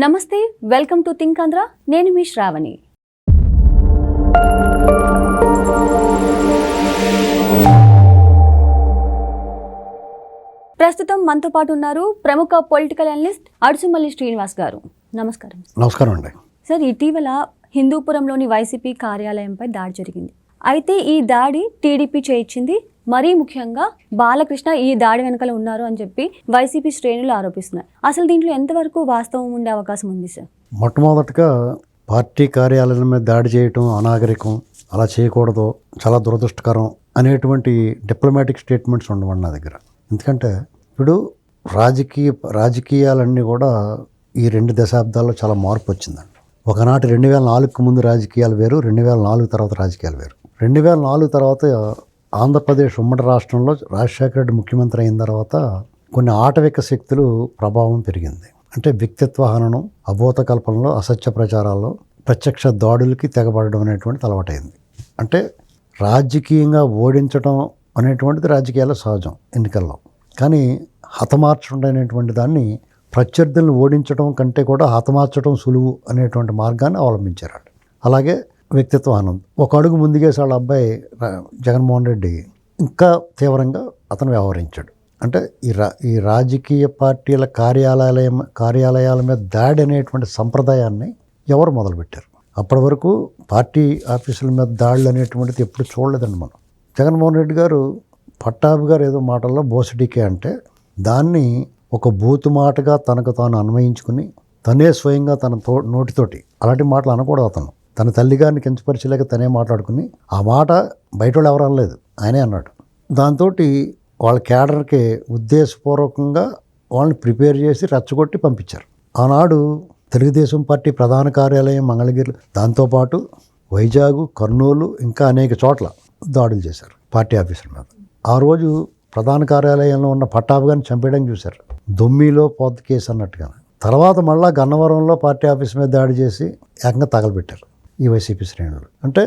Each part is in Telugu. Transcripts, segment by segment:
నమస్తే, వెల్కమ్ టు థింక్ ఆంధ్ర. నేను మీ శ్రావణి. ప్రస్తుతం మనతో పాటు ఉన్నారు ప్రముఖ పొలిటికల్ అనలిస్ట్ అడుసుమల్లి శ్రీనివాస్ గారు. నమస్కారం. నమస్కారం అండి. సార్, ఇటీవల హిందూపురంలోని వైసీపీ కార్యాలయంపై దాడి జరిగింది. అయితే ఈ దాడి టీడీపీ చేయించింది. మరీ ముఖ్యంగా బాలకృష్ణ ఈ దాడి వెనకాల ఉన్నారు అని చెప్పి వైసీపీ శ్రేణులు ఆరోపిస్తున్నారు. అసలు దీంట్లో ఎంతవరకు వాస్తవం ఉండే అవకాశం ఉంది సార్? మొట్టమొదటిగా పార్టీ కార్యాలయం మీద దాడి చేయటం అనాగరికం, అలా చేయకూడదు, చాలా దురదృష్టకరం అనేటువంటి డిప్లొమాటిక్ స్టేట్మెంట్స్ ఉండవండి నా దగ్గర. ఎందుకంటే ఇప్పుడు రాజకీయాలన్నీ కూడా ఈ 2 దశాబ్దాల్లో చాలా మార్పు వచ్చిందండి. ఒకనాటి 2004కు ముందు రాజకీయాలు వేరు, 2004 తర్వాత రాజకీయాలు వేరు. 2004 తర్వాత ఆంధ్రప్రదేశ్ ఉమ్మడి రాష్ట్రంలో రాజశేఖర రెడ్డి ముఖ్యమంత్రి అయిన తర్వాత కొన్ని ఆటవిక శక్తులు ప్రభావం పెరిగింది. అంటే వ్యక్తిత్వ హననం, అబోధ కల్పనలో, అసత్య ప్రచారాల్లో, ప్రత్యక్ష దాడులకి తెగబడడం అనేటువంటిది అలవాటైంది. అంటే రాజకీయంగా ఓడించడం అనేటువంటిది రాజకీయాల్లో సహజం ఎన్నికల్లో. కానీ హతమార్చడం అనేటువంటి దాన్ని ప్రత్యర్థులను ఓడించడం కంటే కూడా హతమార్చడం సులువు అనేటువంటి మార్గాన్ని అవలంబించారు. అలాగే వ్యక్తిత్వ హనం ఒక అడుగు ముందుకేసి వాళ్ళ అబ్బాయి జగన్మోహన్ రెడ్డి ఇంకా తీవ్రంగా అతను వ్యవహరించాడు. అంటే ఈ రాజకీయ పార్టీల కార్యాలయాల మీద దాడి అనేటువంటి సంప్రదాయాన్ని ఎవరు మొదలుపెట్టారు? అప్పటి వరకు పార్టీ ఆఫీసుల మీద దాడులు అనేటువంటిది ఎప్పుడు చూడలేదండి మనం. జగన్మోహన్ రెడ్డి గారు, పట్టాభి గారు ఏదో మాటల్లో బోసిడీకే అంటే దాన్ని ఒక బూతు మాటగా తనకు తాను అన్వయించుకుని తనే స్వయంగా తన నోటితోటి అలాంటి మాటలు అనకూడదు. అతను తన తల్లిగారిని కించపరిచలేక తనే మాట్లాడుకుని ఆ మాట బయట వాళ్ళు ఎవరు అనలేదు, ఆయనే అన్నాడు. దాంతో వాళ్ళ క్యాడర్కి ఉద్దేశపూర్వకంగా వాళ్ళని ప్రిపేర్ చేసి రెచ్చగొట్టి పంపించారు. ఆనాడు తెలుగుదేశం పార్టీ ప్రధాన కార్యాలయం మంగళగిరి, దాంతోపాటు వైజాగ్, కర్నూలు, ఇంకా అనేక చోట్ల దాడులు చేశారు పార్టీ ఆఫీసుల మీద. ఆ రోజు ప్రధాన కార్యాలయంలో ఉన్న పట్టాభి గారిని చంపేయడానికి చూశారు, దొమ్మిలో పోత కేసు అన్నట్టుగా. తర్వాత మళ్ళా గన్నవరంలో పార్టీ ఆఫీస్ మీద దాడి చేసి ఏకంగా తగలబెట్టారు ఈ వైసీపీ శ్రేణులు. అంటే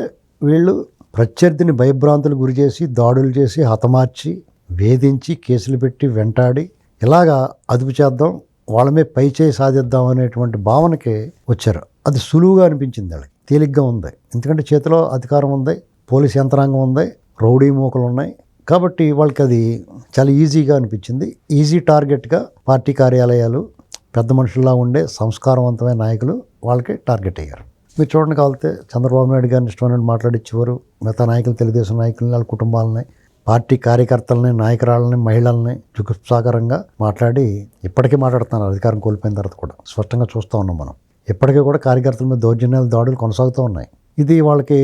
వీళ్ళు ప్రత్యర్థిని భయభ్రాంతులు గురి చేసి, దాడులు చేసి, హతమార్చి, వేధించి, కేసులు పెట్టి, వెంటాడి ఇలాగా అదుపు చేద్దాం, వాళ్ళ మీద పై చేయి సాధిద్దాం అనేటువంటి భావనకి వచ్చారు. అది సులువుగా అనిపించింది వాళ్ళకి, తేలిగ్గా ఉంది. ఎందుకంటే చేతిలో అధికారం ఉంది, పోలీస్ యంత్రాంగం ఉంది, రౌడీ మూకలు ఉన్నాయి. కాబట్టి వాళ్ళకి అది చాలా ఈజీగా అనిపించింది. ఈజీ టార్గెట్గా పార్టీ కార్యాలయాలు, పెద్ద మనుషుల్లా ఉండే సంస్కారవంతమైన నాయకులు వాళ్ళకి టార్గెట్ అయ్యారు. మీరు చూడండి, కావాలితే చంద్రబాబు నాయుడు గారిని ఇష్టమైన మాట్లాడిచ్చేవారు. మిగతా నాయకులు, తెలుగుదేశం నాయకులని, వాళ్ళ కుటుంబాలని, పార్టీ కార్యకర్తలని, నాయకురాలని, మహిళల్ని జుగుప్సాకరంగా మాట్లాడి ఇప్పటికీ మాట్లాడుతున్నారు. అధికారం కోల్పోయిన తర్వాత కూడా స్పష్టంగా చూస్తూ ఉన్నాం మనం. ఇప్పటికీ కూడా కార్యకర్తల మీద దౌర్జన్యాలు, దాడులు కొనసాగుతూ ఉన్నాయి. ఇది వాళ్ళకి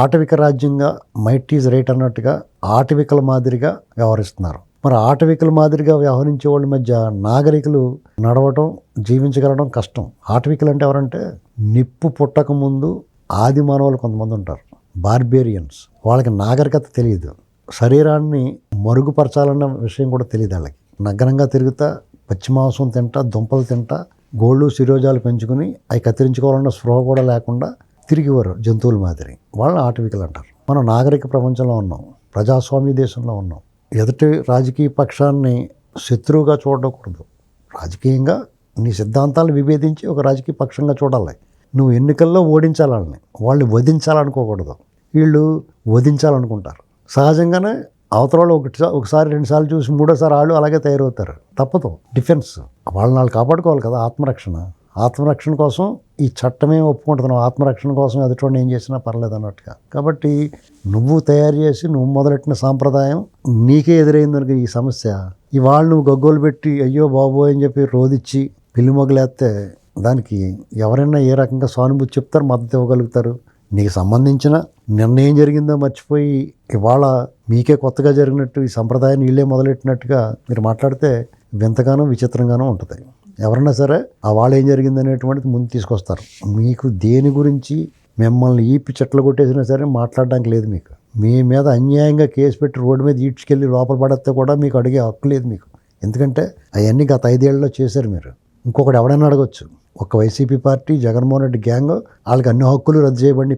ఆటవిక రాజ్యంగా, మైట్ ఈజ్ రైట్ అన్నట్టుగా ఆటవికల మాదిరిగా వ్యవహరిస్తున్నారు. మరి ఆటవికల మాదిరిగా వ్యవహరించే వాళ్ళ మధ్య నాగరికులు నడవటం, జీవించగలడం కష్టం. ఆటవికలు అంటే ఎవరంటే నిప్పు పుట్టక ముందు ఆది మానవులు కొంతమంది ఉంటారు, బార్బేరియన్స్. వాళ్ళకి నాగరికత తెలియదు, శరీరాన్ని మరుగుపరచాలన్న విషయం కూడా తెలియదు వాళ్ళకి. నగ్నంగా తిరుగుతా, పచ్చిమాంసం తింటా, దుంపలు తింటా, గోళ్ళు శిరోజాలు పెంచుకుని అవి కత్తిరించుకోవాలన్న స్పృహ కూడా లేకుండా తిరిగివారు జంతువుల మాదిరి. వాళ్ళని ఆటవికలు అంటారు. మనం నాగరిక ప్రపంచంలో ఉన్నాం, ప్రజాస్వామ్య దేశంలో ఉన్నాం. ఎదుటి రాజకీయ పక్షాన్ని శత్రువుగా చూడకూడదు. రాజకీయంగా నీ సిద్ధాంతాలు విభేదించి ఒక రాజకీయ పక్షంగా చూడాలి. నువ్వు ఎన్నికల్లో ఓడించాలని, వాళ్ళని వధించాలనుకోకూడదు. వీళ్ళు వధించాలనుకుంటారు. సహజంగానే అవతలలో ఒకసారి 2 సార్లు చూసి 3వసారి వాళ్ళు అలాగే తయారవుతారు. తప్పదు, డిఫెన్స్. వాళ్ళని వాళ్ళు కాపాడుకోవాలి కదా, ఆత్మరక్షణ కోసం ఈ చట్టమే ఒప్పుకుంటున్నావు. ఆత్మరక్షణ కోసం ఎదుటివాడిని ఏం చేసినా పర్లేదు అన్నట్టుగా. కాబట్టి నువ్వు తయారు చేసి నువ్వు మొదలెట్టిన సాంప్రదాయం నీకే ఎదురైందనుక ఈ సమస్య. ఇవాళ నువ్వు గగ్గోలు పెట్టి అయ్యో బాబోయ్ అని చెప్పి రోదిచ్చి పిల్లి మొగలేస్తే దానికి ఎవరైనా ఏ రకంగా సానుభూతి చెప్తారు, మద్దతు ఇవ్వగలుగుతారు? నీకు సంబంధించిన నిర్ణయం జరిగిందో మర్చిపోయి ఇవాళ మీకే కొత్తగా జరిగినట్టు ఈ సంప్రదాయాన్ని వీళ్ళే మొదలెట్టినట్టుగా మీరు మాట్లాడితే వింతగానో విచిత్రంగానూ ఉంటుంది. ఎవరన్నా సరే ఆ వాళ్ళు ఏం జరిగింది అనేటువంటిది ముందు తీసుకొస్తారు. మీకు దేని గురించి మిమ్మల్ని ఈపి చెట్లు కొట్టేసినా సరే మాట్లాడడానికి లేదు. మీకు మీ మీద అన్యాయంగా కేసు పెట్టి రోడ్డు మీద ఈడ్చుకెళ్ళి లోపల పడేస్తే కూడా మీకు అడిగే హక్కు లేదు మీకు. ఎందుకంటే అవన్నీ గత 5 ఏళ్లలో చేశారు మీరు. ఇంకొకటి ఎవడైనా అడగచ్చు. ఒక YCP party, Jaganmohan Reddy gang, వాళ్ళకి అన్ని హక్కులు రద్దు చేయబడి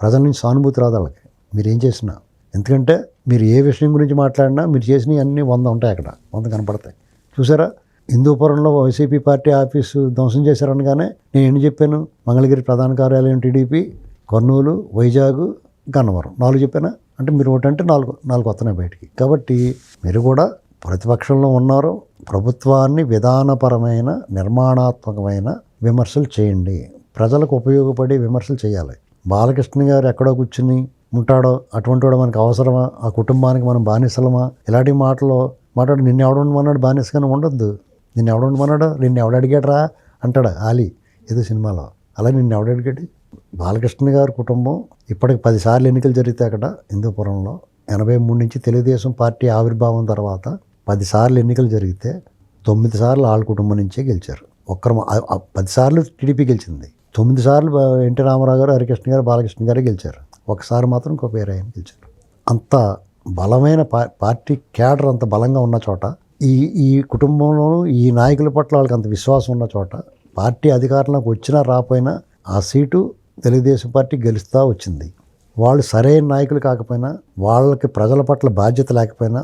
ప్రజల నుంచి సానుభూతి రాదు వాళ్ళకి మీరు ఏం చేసినా. ఎందుకంటే మీరు ఏ విషయం గురించి మాట్లాడినా మీరు చేసినవి అన్నీ 100 ఉంటాయి, అక్కడ 100 కనపడతాయి. చూసారా, హిందూపురంలో వైసీపీ పార్టీ ఆఫీసు ధ్వంసం చేశారనగానే నేను ఏం చెప్పాను, మంగళగిరి ప్రధాన కార్యాలయం టీడీపీ, కర్నూలు, వైజాగ్, గన్నవరం 4 చెప్పానా? అంటే మీరు ఒకటంటే 4 వస్తున్నాయి బయటికి. కాబట్టి మీరు కూడా ప్రతిపక్షంలో ఉన్నారు, ప్రభుత్వాన్ని విధానపరమైన నిర్మాణాత్మకమైన విమర్శలు చేయండి, ప్రజలకు ఉపయోగపడే విమర్శలు చేయాలి. బాలకృష్ణ గారు ఎక్కడో కూర్చుని ఉంటాడో అటువంటి వాడు మనకు అవసరమా, ఆ కుటుంబానికి మనం బానిసలమా, ఇలాంటి మాట్లాడు నిన్ను ఎవడుండమన్నాడు, బానిసగానే ఉండొద్దు, నిన్ను ఎవడుండమన్నాడు, నిన్ను ఎవడు అడిగాడరా అంటాడు ఆలి ఏదో సినిమాలో. అలా నిన్ను ఎవడు అడిగాడు? బాలకృష్ణ గారి కుటుంబం ఇప్పటికి 10 సార్లు ఎన్నికలు జరిగితే అక్కడ హిందూపురంలో 83 నుంచి తెలుగుదేశం పార్టీ ఆవిర్భావం తర్వాత 10 సార్లు ఎన్నికలు జరిగితే 9 సార్లు వాళ్ళ కుటుంబం నుంచే గెలిచారు. 10 సార్లు టీడీపీ గెలిచింది, 9 సార్లు ఎన్టీ రామారావు గారు, హరికృష్ణ గారు, బాలకృష్ణ గారే గెలిచారు. ఒకసారి మాత్రం ఇంకో పేరు ఆయన గెలిచారు. అంత బలమైన పార్టీ క్యాడర్ అంత బలంగా ఉన్న చోట, ఈ కుటుంబంలోనూ ఈ నాయకుల పట్ల వాళ్ళకి అంత విశ్వాసం ఉన్న చోట పార్టీ అధికారంలోకి వచ్చినా రాకపోయినా ఆ సీటు తెలుగుదేశం పార్టీ గెలుస్తూ వచ్చింది. వాళ్ళు సరైన నాయకులు కాకపోయినా, వాళ్ళకి ప్రజల పట్ల బాధ్యత లేకపోయినా,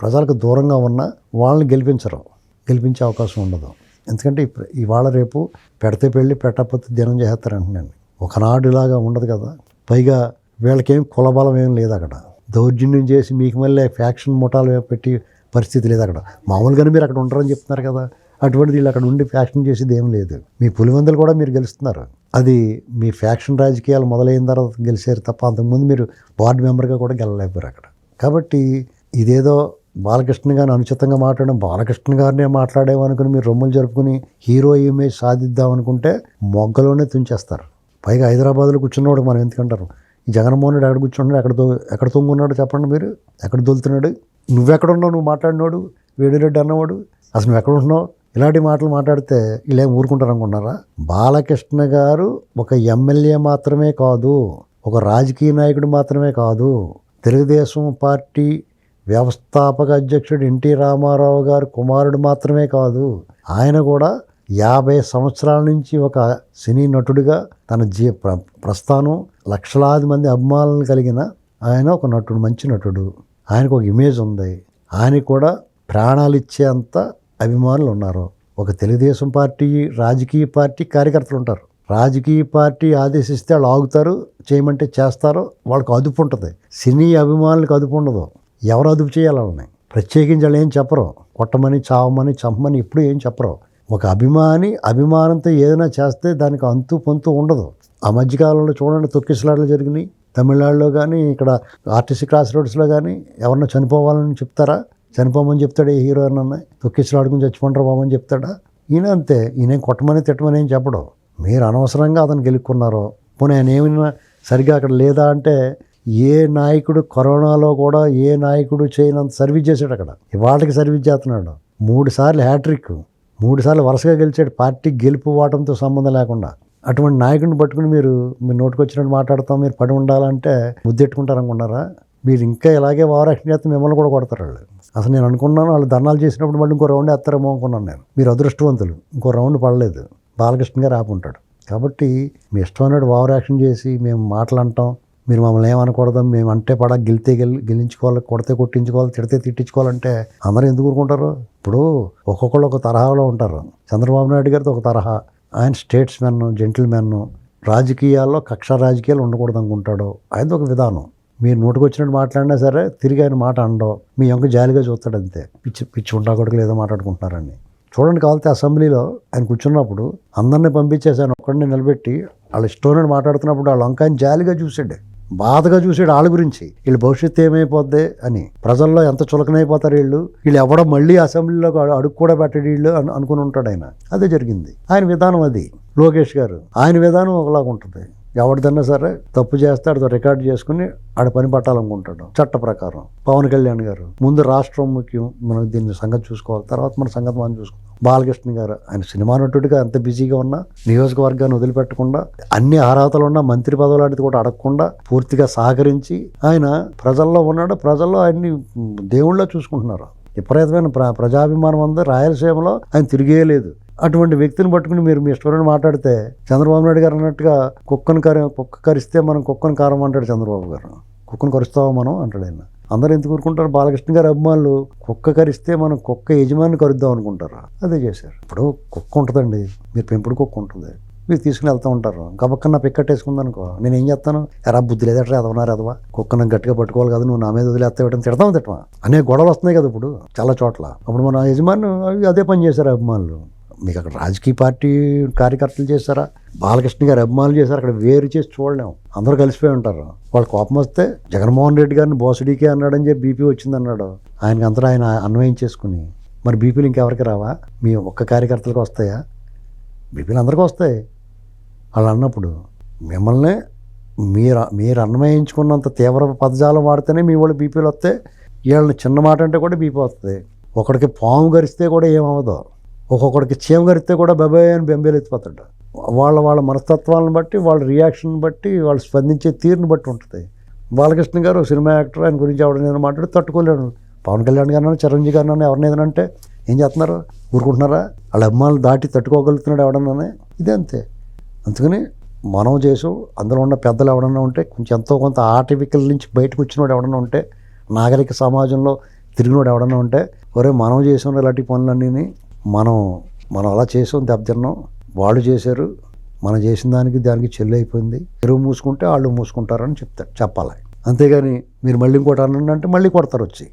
ప్రజలకు దూరంగా ఉన్నా వాళ్ళని గెలిపించే అవకాశం ఉండదు. ఎందుకంటే ఇవాళ రేపు పెడితే పెళ్ళి పెట్టకపోతే దినం చేస్తారంటున్నాను. ఒకనాడు ఇలాగా ఉండదు కదా. పైగా వీళ్ళకేం కులబలం ఏం లేదు అక్కడ, దౌర్జన్యం చేసి మీకు మళ్ళీ ఫ్యాక్షన్ ముఠాలు పెట్టి పరిస్థితి లేదు అక్కడ. మామూలుగానే మీరు అక్కడ ఉంటారని చెప్తున్నారు కదా, అటువంటిది వీళ్ళు అక్కడ ఉండి ఫ్యాక్షన్ చేసేది ఏం లేదు. మీ పులివెందులు కూడా మీరు గెలుస్తున్నారు, అది మీ ఫ్యాక్షన్ రాజకీయాలు మొదలైన తర్వాత గెలిచారు తప్ప అంతకుముందు మీరు వార్డు మెంబర్గా కూడా గెలలేకపోయారు అక్కడ. కాబట్టి ఇదేదో బాలకృష్ణ గారిని అనుచితంగా మాట్లాడడం, బాలకృష్ణ గారినే మాట్లాడేమనుకుని మీరు రొమ్ములు జరుపుకుని హీరో ఇమేజ్ సాధిద్దామనుకుంటే మొగ్గలోనే తుంచేస్తారు. పైగా హైదరాబాద్లో కూర్చున్నవాడు మనం ఎందుకంటారు, ఈ జగన్మోహన్ రెడ్డి ఎక్కడ కూర్చున్నాడు, ఎక్కడ తొంగున్నాడు చెప్పండి మీరు, ఎక్కడ దొలుతున్నాడు, నువ్వెక్కడున్నావు, నువ్వు మాట్లాడినోడు, వేడిరెడ్డి అన్నవాడు, అసలు నువ్వు ఎక్కడ ఉంటున్నావు, ఇలాంటి మాటలు మాట్లాడితే ఇలా ఊరుకుంటారు అనుకుంటున్నారా? బాలకృష్ణ గారు ఒక ఎమ్మెల్యే మాత్రమే కాదు, ఒక రాజకీయ నాయకుడు మాత్రమే కాదు, తెలుగుదేశం పార్టీ వ్యవస్థాపక అధ్యక్షుడు ఎన్టీ రామారావు గారు కుమారుడు మాత్రమే కాదు, ఆయన కూడా 50 సంవత్సరాల నుంచి ఒక సినీ నటుడిగా తన ప్రస్థానం లక్షలాది మంది అభిమానులను కలిగిన ఆయన ఒక నటుడు, మంచి నటుడు, ఆయనకు ఒక ఇమేజ్ ఉంది, ఆయనకు కూడా ప్రాణాలు ఇచ్చేంత అభిమానులు ఉన్నారు. ఒక తెలుగుదేశం పార్టీ రాజకీయ పార్టీ కార్యకర్తలు ఉంటారు, రాజకీయ పార్టీ ఆదేశిస్తే వాళ్ళు ఆగుతారు, చేయమంటే చేస్తారు, వాళ్ళకి అదుపు ఉంటుంది. సినీ అభిమానులకు అదుపు ఉండదు, ఎవరు అదుపు చేయాలని ప్రత్యేకించి వాళ్ళు ఏం చెప్పరు, కొట్టమని చావమని చంపమని ఎప్పుడు ఏం చెప్పరు. ఒక అభిమానంతో ఏదైనా చేస్తే దానికి అంతు పొంతు ఉండదు. ఆ మధ్యకాలంలో చూడండి తొక్కిసలాటలు జరిగినాయి తమిళనాడులో కానీ, ఇక్కడ ఆర్టీసీ క్రాస్ రోడ్స్లో కానీ. ఎవరన్నా చనిపోవాలని చెప్తారా? చనిపోమని చెప్తాడు ఏ హీరో అన్న, తొక్కిసలాడుకుని చచ్చిపోంటారు బాబు అని చెప్తాడా? ఈయన అంతే, ఈయన కొట్టమని తిట్టమని ఏం చెప్పడం. మీరు అనవసరంగా అతను గెలుక్కున్నారో, పోనీ ఆయన ఏమైనా సరిగ్గా అక్కడ లేదా అంటే, ఏ నాయకుడు కరోనాలో కూడా ఏ నాయకుడు చేయనంత సర్వీస్ చేశాడు అక్కడ, ఇవాళకి సర్వీస్ చేస్తున్నాడు. 3 సార్లు హ్యాట్రిక్, 3 సార్లు వరుసగా గెలిచాడు, పార్టీ గెలుపు ఓటంతో సంబంధం లేకుండా. అటువంటి నాయకుడిని పట్టుకుని మీరు నోటికి వచ్చినట్టు మాట్లాడతాం, మీరు పడి ఉండాలంటే ముద్దెట్టుకుంటారనుకున్నారా? మీరు ఇంకా ఇలాగే ఓవరాక్షన్ చేస్తే మిమ్మల్ని కూడా కొడతారు వాళ్ళు. అసలు నేను అనుకున్నాను వాళ్ళు ధర్నాలు చేసినప్పుడు మళ్ళీ ఇంకో రౌండ్ వేస్తారేమో అనుకున్నాను నేను. మీరు అదృష్టవంతులు, ఇంకో రౌండ్ పడలేదు, బాలకృష్ణ గారు ఆపుంటాడు. కాబట్టి మీ ఇష్టమైనట్టు ఓవర్ యాక్షన్ చేసి మేము మాటలంటాం, మీరు మమ్మల్ని ఏమనకూడదు, మేము అంటే గెలించుకోవాలి, కొడితే కొట్టించుకోవాలి, తిడితే తిట్టించుకోవాలంటే అందరూ ఎందుకు ఊరుకుంటారు? ఇప్పుడు ఒక్కొక్కళ్ళు ఒక తరహాలో ఉంటారు. చంద్రబాబు నాయుడు గారితో ఒక తరహా, ఆయన స్టేట్స్మెన్, జెంటిల్మెన్, రాజకీయాల్లో కక్ష రాజకీయాలు ఉండకూడదు అనుకుంటాడు, ఆయనది ఒక విధానం. మీరు నోటికి వచ్చినట్టు మాట్లాడినా సరే తిరిగి ఆయన మాట అండవు, మీ యొక్క జాలిగా చూస్తాడు అంతే. పిచ్చి ఉండకూడదు ఏదో మాట్లాడుకుంటున్నారని. చూడండి, కావాలితే అసెంబ్లీలో ఆయన కూర్చున్నప్పుడు అందరినీ పంపించేసి ఆయన ఒక్కడిని నిలబెట్టి వాళ్ళ ఇష్టం మాట్లాడుతున్నప్పుడు వాళ్ళ వంకాయని జాలిగా చూసాడు, బాధగా చూసాడు వాళ్ళ గురించి, వీళ్ళ భవిష్యత్తు ఏమైపోద్ది అని. ప్రజల్లో ఎంత చులకనైపోతారు వీళ్ళు ఎవడో మళ్ళీ అసెంబ్లీలో అడుగు కూడా పెట్టడు వీళ్ళు అనుకుని ఉంటాడు ఆయన. అదే జరిగింది. ఆయన విధానం అది. లోకేష్ గారు ఆయన విధానం ఒకలాగా ఉంటుంది. ఎవరిదన్నా సరే తప్పు చేస్తే ఆడితో రికార్డు చేసుకుని ఆడ పని పట్టాలనుకుంటాడు చట్ట ప్రకారం. పవన్ కళ్యాణ్ గారు ముందు రాష్ట్రం ముఖ్యం, మనం దీన్ని సంగతి చూసుకోవాలి, తర్వాత మన సంగతి మనం చూసుకోవాలి. బాలకృష్ణ గారు ఆయన సినిమా నటుడిగా ఎంత బిజీగా ఉన్నా, నియోజకవర్గాన్ని వదిలిపెట్టకుండా, అన్ని అర్హతలు ఉన్నా మంత్రి పదవులు లాంటిది కూడా అడగకుండా పూర్తిగా సహకరించి ఆయన ప్రజల్లో ఉన్నాడు. ప్రజల్లో ఆయన్ని దేవుళ్ళ చూసుకుంటున్నారు. విపరీతమైన ప్రజాభిమానం ఉంది. రాయలసీమలో ఆయన తిరిగేయలేదు. అటువంటి వ్యక్తిని పట్టుకుని మీరు మీ ఇష్టమైన మాట్లాడితే, చంద్రబాబు నాయుడు గారు అన్నట్టుగా కుక్క కరిస్తే మనం కుక్కను కారం అంటాడు చంద్రబాబు గారు. కుక్కను కరుస్తావా మనం అంటాడు ఆయన. అందరూ ఎందుకు ఊరుకుంటారు? బాలకృష్ణ గారి అభిమానులు కుక్క కరిస్తే మనం కుక్క యజమాని కరుద్దాం అనుకుంటారు. అదే చేశారు. ఇప్పుడు కుక్క ఉంటుందండి, మీరు పెంపుడు కుక్క ఉంటుంది, మీరు తీసుకుని వెళ్తూ ఉంటారు. గబక్కన పిక్కట్టేసుకుందనుకో, నేను ఏం చేస్తాను? ఎరా బుద్ధి లేదట్రా, ఎదవనారు ఎదవా, కుక్కను గట్టిగా పట్టుకోవాలి కదా, నువ్వు నా మీద వదిలేస్తావు, తిడతామా అనే గొడవలు వస్తున్నాయి కదా ఇప్పుడు చాలా చోట్ల. అప్పుడు మన యజమాని అదే పని చేశారు అభిమానులు. మీకు అక్కడ రాజకీయ పార్టీ కార్యకర్తలు చేశారా, బాలకృష్ణ గారి అభిమానులు చేశారు, అక్కడ వేరు చేసి చూడలేము. అందరూ కలిసిపోయి ఉంటారు. వాళ్ళ కోపం వస్తే జగన్మోహన్ రెడ్డి గారిని బోసుడీకే అన్నాడని చెప్పి బీపీ వచ్చింది అన్నాడు. ఆయనకి అంతా ఆయన అన్వయం చేసుకుని, మరి బీపీలు ఇంకెవరికి రావా? మీ ఒక్క కార్యకర్తలకు వస్తాయా? బీపీలు అందరికీ వస్తాయి. వాళ్ళు అన్నప్పుడు మిమ్మల్ని మీరు అన్వయించుకున్నంత తీవ్ర పదజాలం వాడితేనే మీ వాళ్ళు బీపీలు వస్తాయి. వీళ్ళని చిన్న మాట అంటే కూడా బీపీ వస్తుంది. ఒకడికి పాము గరిస్తే కూడా ఏమవదు, ఒక్కొక్కడికి చీమ గరిస్తే కూడా బెబాయ్ అని బెంబేలు ఎత్తిపోతాడు. వాళ్ళ మనస్తత్వాలను బట్టి, వాళ్ళ రియాక్షన్ బట్టి, వాళ్ళు స్పందించే తీరుని బట్టి ఉంటుంది. బాలకృష్ణ గారు సినిమా యాక్టర్, ఆయన గురించి ఎవరైనా మాట్లాడి తట్టుకోలేడు. పవన్ కళ్యాణ్ గారినో చిరంజీవి గారినో ఎవరినైనా అంటే ఏం చేస్తున్నారు? ఊరుకుంటున్నారా? వాళ్ళ అభిమానులు దాటి తట్టుకోగలుగుతున్నాడు ఎవడన్నా? ఇదే అంతే. అందుకని మనం చేసాం. అందులో ఉన్న పెద్దలు ఎవడన్నా ఉంటే, కొంచెం ఎంతో కొంత ఆర్టిఫికల్ నుంచి బయటకు వచ్చినోడు ఎవడన్నా ఉంటే, నాగరిక సమాజంలో తిరిగినోడు ఎవడన్నా ఉంటే, ఒరే మనం చేసాం ఇలాంటి పనులన్నీ, మనం అలా చేసాం, దెబ్బతిన్నాం, వాళ్ళు చేశారు, మనం చేసిన దానికి చెల్లి అయిపోయింది, ఎరువు మూసుకుంటే వాళ్ళు మూసుకుంటారని చెప్పాలి. అంతేగాని మీరు మళ్ళీ ఇంకోటి అనండి అంటే మళ్ళీ కొడతారు వచ్చి.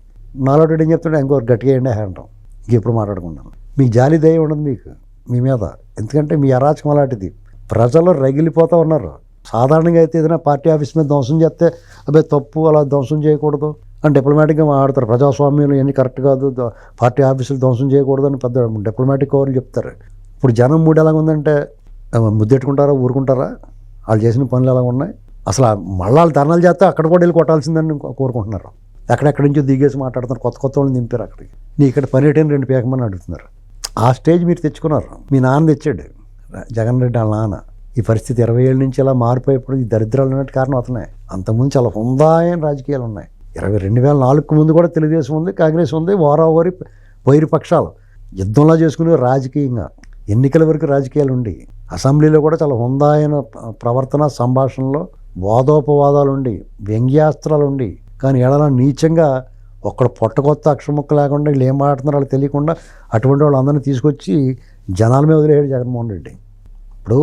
నాలో ఏం చెప్తుంటే ఇంకోటి గట్టిగా ఏంటి అంటాం. ఇంకెప్పుడు మాట్లాడుకున్నాను. మీకు జాలి దయ ఉండదు మీకు మీ మీద. ఎందుకంటే మీ అరాచకం అలాంటిది. ప్రజలు రగిలిపోతూ ఉన్నారు. సాధారణంగా అయితే ఏదైనా పార్టీ ఆఫీస్ మీద ధ్వంసం చేస్తే అబ్బాయి తప్పు, అలా ధ్వంసం చేయకూడదు అని డిప్లొమాటిక్గా మాట్లాడతారు. ప్రజాస్వామ్యంలో ఇవన్నీ కరెక్ట్ కాదు, పార్టీ ఆఫీసులు ధ్వంసం చేయకూడదు అని పెద్ద డిప్లొమాటిక్ వాళ్ళు చెప్తారు. ఇప్పుడు జనం మూడు ఎలాగ ఉందంటే ముద్దెట్టుకుంటారా, ఊరుకుంటారా? వాళ్ళు చేసిన పనులు ఎలా ఉన్నాయి? అసలు మళ్ళీ వాళ్ళు ధర్నాలు చేస్తే అక్కడ కూడా వెళ్ళి కొట్టాల్సిందని కోరుకుంటున్నారు. ఎక్కడెక్కడి నుంచో దిగేసి మాట్లాడుతున్నారు. కొత్త వాళ్ళని దింపారు అక్కడికి. నీ ఇక్కడ పని ఏంటని 2 పేకమని అడుగుతున్నారు. ఆ స్టేజ్ మీరు తెచ్చుకున్నారు. మీ నాన్న తెచ్చాడు, జగన్ రెడ్డి వాళ్ళ నాన్న. ఈ పరిస్థితి 20 ఏళ్ళ నుంచి ఇలా మారిపోయేప్పుడు ఈ దరిద్రాలు ఉన్నట్టు కారణం అతనే. అంతకుముందు చాలా హుందాయన రాజకీయాలు ఉన్నాయి. 2004 ముందు కూడా తెలుగుదేశం ఉంది, కాంగ్రెస్ ఉంది, వైరు పక్షాలు యుద్ధంలా చేసుకునే రాజకీయంగా ఎన్నికల వరకు రాజకీయాలు ఉండి, అసెంబ్లీలో కూడా చాలా హుందాయన ప్రవర్తన, సంభాషణలో వాదోపవాదాలు ఉండి, వ్యంగ్యాస్త్రాలు ఉండి, కానీ ఎలా నీచంగా ఒక్కడు పొట్టకొత్త అక్షరముక్క లేకుండా వీళ్ళు ఏం మాట్లాడుతున్నారో వాళ్ళకి తెలియకుండా అటువంటి వాళ్ళు అందరినీ తీసుకొచ్చి జనాల మీద వదిలేడు జగన్మోహన్ రెడ్డి. ఇప్పుడు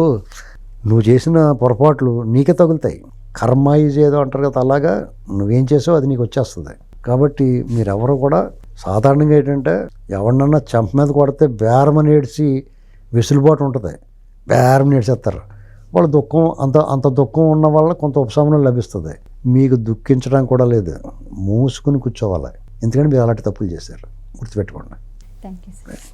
నువ్వు చేసిన పొరపాట్లు నీకే తగులుతాయి. కర్మ ఈజ్ ఏదో అంటారు కదా, అలాగా నువ్వేం చేసావు అది నీకు వచ్చేస్తుంది. కాబట్టి మీరెవరు కూడా సాధారణంగా ఏంటంటే ఎవరినన్నా చెంప మీద కొడితే బేరమని ఏడ్చి వెసులుబాటు ఉంటుంది, బేరమని ఏడ్చేస్తారు. వాళ్ళ దుఃఖం అంత దుఃఖం ఉన్న వల్ల కొంత ఉపశమనం లభిస్తుంది. మీకు దుఃఖించడం కూడా లేదు, మూసుకుని కూర్చోవాలి. ఎందుకంటే మీరు అలాంటి తప్పులు చేశారు, గుర్తుపెట్టుకోండి. Thank you sir.